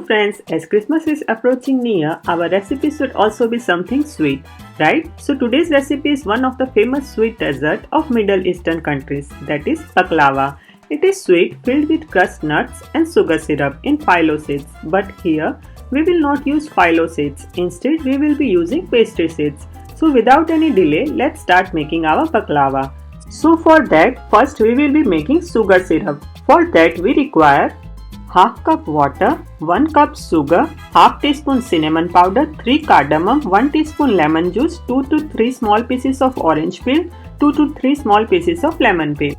friends, as Christmas is approaching near, our recipe should also be something sweet, right? So today's recipe is one of the famous sweet dessert of Middle Eastern countries, that is baklava. It is sweet, filled with crushed nuts and sugar syrup in phyllo seeds, but here we will not use phyllo seeds. Instead, we will be using pastry seeds. So without any delay, let's start making our baklava. So for that, first we will be making sugar syrup. For that we require half cup water, 1 cup sugar, half teaspoon cinnamon powder, 3 cardamom, 1 teaspoon lemon juice, 2 to 3 small pieces of orange peel, 2 to 3 small pieces of lemon peel.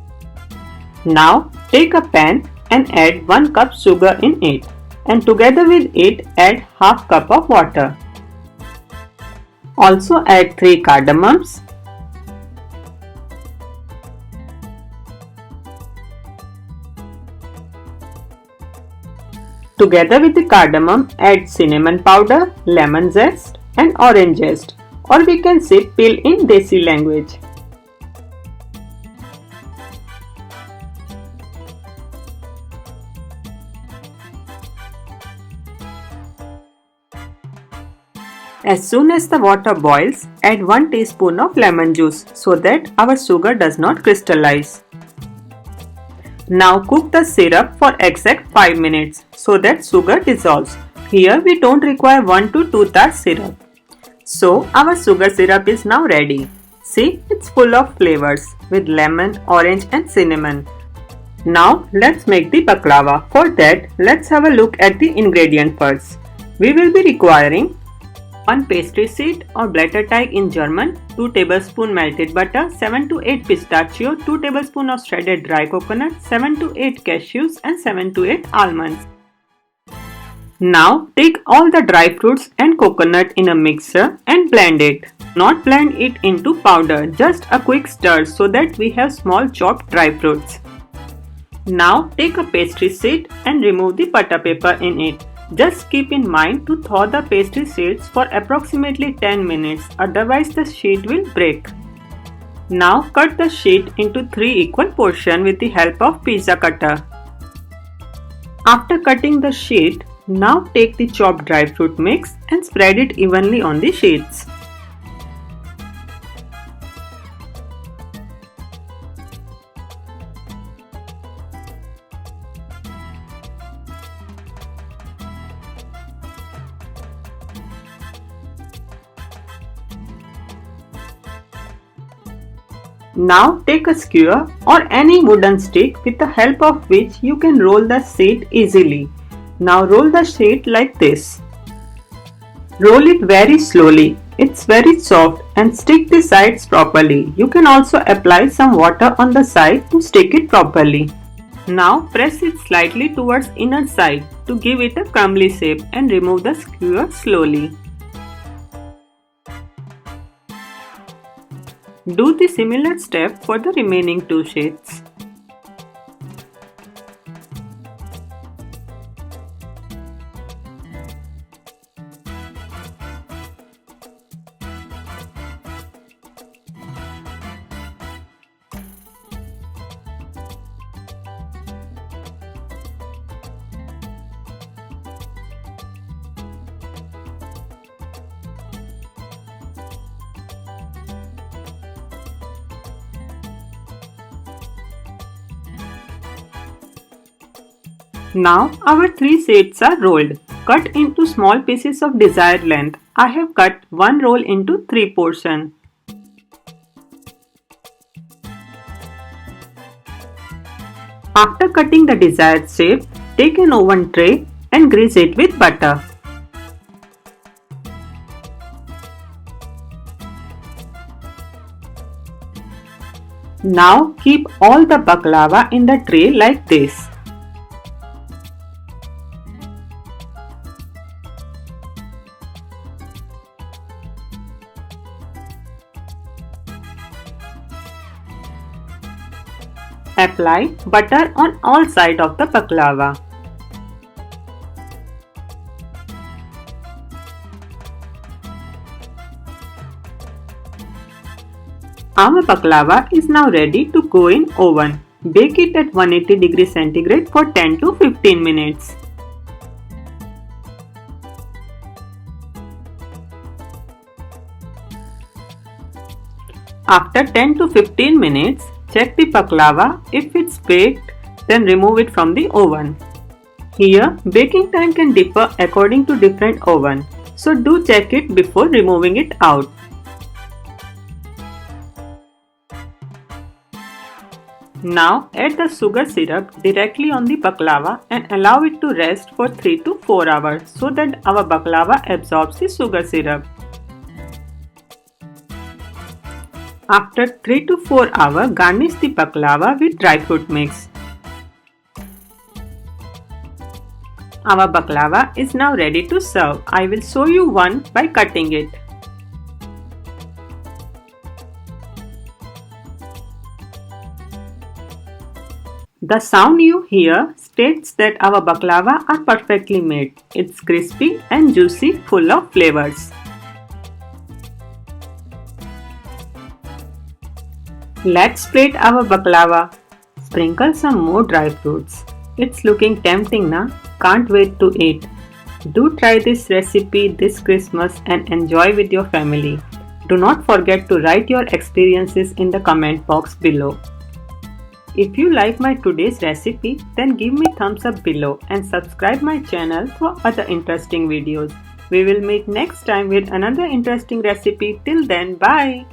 Now take a pan and add 1 cup sugar in it, and together with it add half cup of water. Also add 3 cardamoms. Together with the cardamom, add cinnamon powder, lemon zest and orange zest, or we can say peel in Desi language. As soon as the water boils, add 1 teaspoon of lemon juice so that our sugar does not crystallize. Now cook the syrup for exact 5 minutes so that sugar dissolves. Here we don't require 1 to 2 tar syrup. So our sugar syrup is now ready. See, it's full of flavors with lemon, orange and cinnamon. Now let's make the baklava. For that, let's have a look at the ingredient first. We will be requiring 1 pastry seed or Blätterteig in German, 2 tablespoon melted butter, 7 to 8 pistachio, 2 tablespoon of shredded dry coconut, 7 to 8 cashews and 7 to 8 almonds. Now take all the dry fruits and coconut in a mixer and blend it. Not blend it into powder, just a quick stir so that we have small chopped dry fruits. Now take a pastry sheet and remove the butter paper in it. Just keep in mind to thaw the pastry sheets for approximately 10 minutes, otherwise the sheet will break. Now cut the sheet into 3 equal portions with the help of pizza cutter. After cutting the sheet, now take the chopped dry fruit mix and spread it evenly on the sheets. Now take a skewer or any wooden stick with the help of which you can roll the sheet easily. Now roll the sheet like this. Roll it very slowly. It's very soft and stick the sides properly. You can also apply some water on the side to stick it properly. Now press it slightly towards inner side to give it a crumbly shape and remove the skewer slowly. Do the similar step for the remaining 2 sheets. Now our 3 sheets are rolled. Cut into small pieces of desired length. I have cut 1 roll into 3 portions. After cutting the desired shape, take an oven tray and grease it with butter. Now keep all the baklava in the tray like this. Apply butter on all sides of the baklava. Our baklava is now ready to go in oven. Bake it at 180 degrees centigrade for 10 to 15 minutes. After 10 to 15 minutes, check the baklava. If it's baked, then remove it from the oven. Here, baking time can differ according to different oven, so do check it before removing it out. Now add the sugar syrup directly on the baklava and allow it to rest for 3 to 4 hours so that our baklava absorbs the sugar syrup. After 3 to 4 hours, garnish the baklava with dry fruit mix. Our baklava is now ready to serve. I will show you one by cutting it. The sound you hear states that our baklava are perfectly made. It's crispy and juicy, full of flavors. Let's plate our baklava. Sprinkle some more dry fruits. It's looking tempting, na? Can't wait to eat. Do try this recipe this Christmas and enjoy with your family. Do not forget to write your experiences in the comment box below. If you like my today's recipe, then give me thumbs up below and subscribe my channel for other interesting videos. We will meet next time with another interesting recipe. Till then, bye!